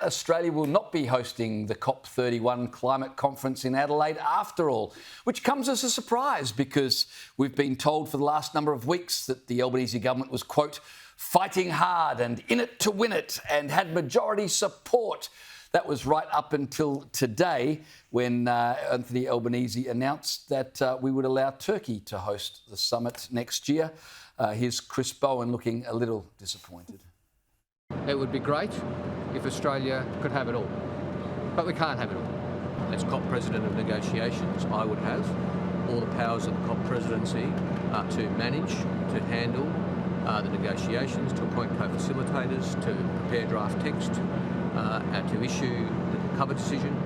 Australia will not be hosting the COP31 climate conference in Adelaide after all, which comes as a surprise because we've been told for the last number of weeks that the Albanese government was, quote, fighting hard and in it to win it and had majority support. That was right up until today when Anthony Albanese announced that we would allow Turkey to host the summit next year. Here's Chris Bowen looking a little disappointed. It would be great if Australia could have it all, but we can't have it all. As COP President of Negotiations, I would have all the powers of the COP presidency to manage, to handle the negotiations, to appoint co-facilitators, to prepare draft text, and to issue the cover decision.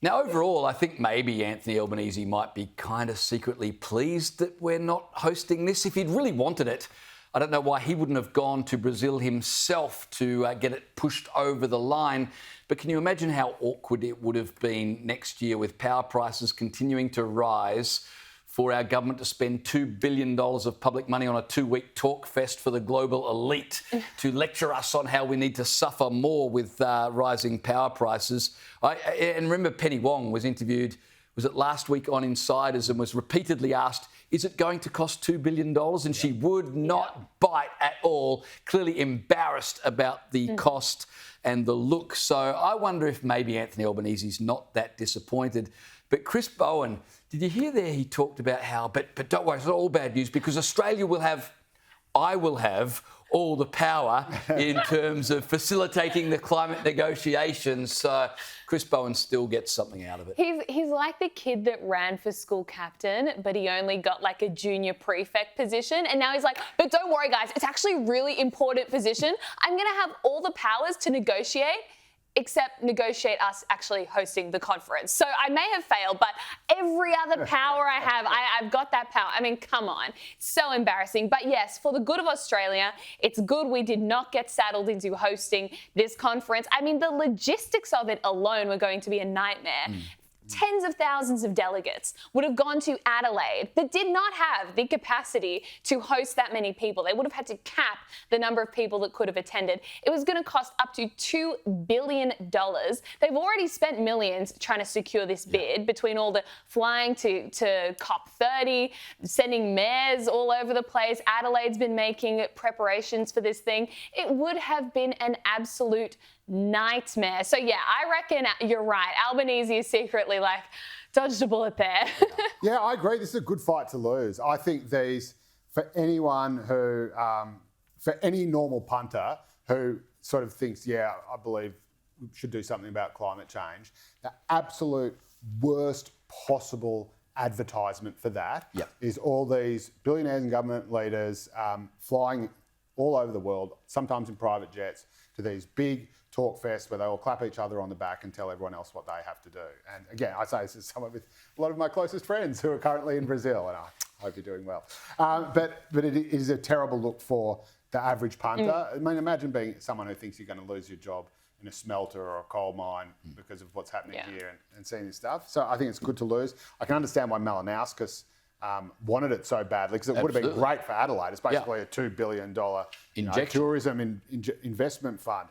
Now, overall, I think maybe Anthony Albanese might be kind of secretly pleased that we're not hosting this. If he'd really wanted it, I don't know why he wouldn't have gone to Brazil himself to get it pushed over the line. But can you imagine how awkward it would have been next year with power prices continuing to rise for our government to spend $2 billion of public money on a 2-week talk fest for the global elite to lecture us on how we need to suffer more with rising power prices? And remember, Penny Wong was interviewed, was it last week on Insiders, and was repeatedly asked, is it going to cost $2 billion? And she would not bite at all, clearly embarrassed about the cost and the look. So I wonder if maybe Anthony Albanese's not that disappointed. But Chris Bowen, did you hear there he talked about how, but don't worry, it's not all bad news because Australia will have, I will have all the power in terms of facilitating the climate negotiations. So Chris Bowen still gets something out of it. He's like the kid that ran for school captain, but he only got like a junior prefect position. And now he's like, but don't worry, guys, it's actually a really important position. I'm going to have all the powers to negotiate, except negotiate us actually hosting the conference. So I may have failed, but every other power I have, I've got that power. I mean, come on. It's so embarrassing. But yes, for the good of Australia, it's good we did not get saddled into hosting this conference. I mean, the logistics of it alone were going to be a nightmare. Tens of thousands of delegates would have gone to Adelaide that did not have the capacity to host that many people. They would have had to cap the number of people that could have attended. It was going to cost up to $2 billion. They've already spent millions trying to secure this bid between all the flying to COP30, sending mayors all over the place. Adelaide's been making preparations for this thing. It would have been an absolute nightmare. So yeah, I reckon you're right. Albanese is secretly like dodged a bullet there. Yeah, I agree. This is a good fight to lose. I think these, for anyone who, for any normal punter who sort of thinks, yeah, I believe we should do something about climate change, the absolute worst possible advertisement for that is all these billionaires and government leaders flying all over the world, sometimes in private jets, to these big talk fests where they all clap each other on the back and tell everyone else what they have to do. And again, I say this as someone with a lot of my closest friends who are currently in Brazil, and I hope you're doing well. But it is a terrible look for the average punter. I mean, imagine being someone who thinks you're going to lose your job in a smelter or a coal mine because of what's happening here and seeing this stuff. So I think it's good to lose. I can understand why Malinauskas wanted it so badly because it would have been great for Adelaide. It's basically a $2 billion tourism investment fund.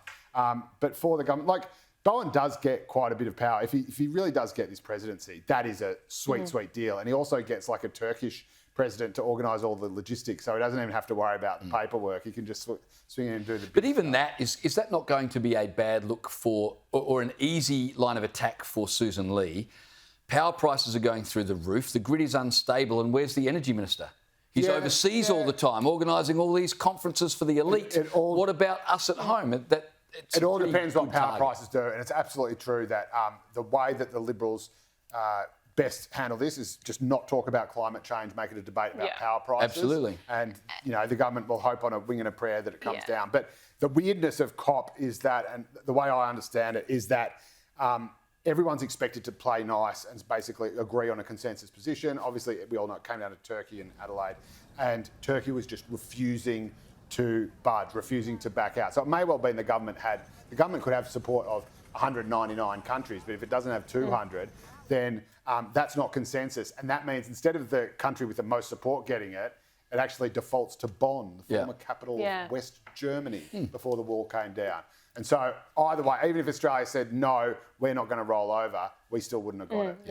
But for the government, like Bowen does get quite a bit of power. If he really does get this presidency, that is a sweet, sweet deal. And he also gets like a Turkish president to organise all the logistics, so he doesn't even have to worry about the paperwork. He can just swing in and do the. But even that is that not going to be a bad look for or an easy line of attack for Susan Lee? Power prices are going through the roof. The grid is unstable. And where's the energy minister? He's overseas all the time, organising all these conferences for the elite. What about us at home? It all depends what power prices do. And it's absolutely true that the way that the Liberals best handle this is just not talk about climate change, make it a debate about power prices. Absolutely. And, you know, the government will hope on a wing and a prayer that it comes down. But the weirdness of COP is that, and the way I understand it, is that everyone's expected to play nice and basically agree on a consensus position. Obviously, we all know it came down to Turkey and Adelaide, and Turkey was just refusing to budge, refusing to back out. So it may well be the government could have support of 199 countries, but if it doesn't have 200, then that's not consensus. And that means instead of the country with the most support getting it, it actually defaults to Bonn, the former capital of West Germany before the wall came down. And so either way, even if Australia said, no, we're not going to roll over, we still wouldn't have got it.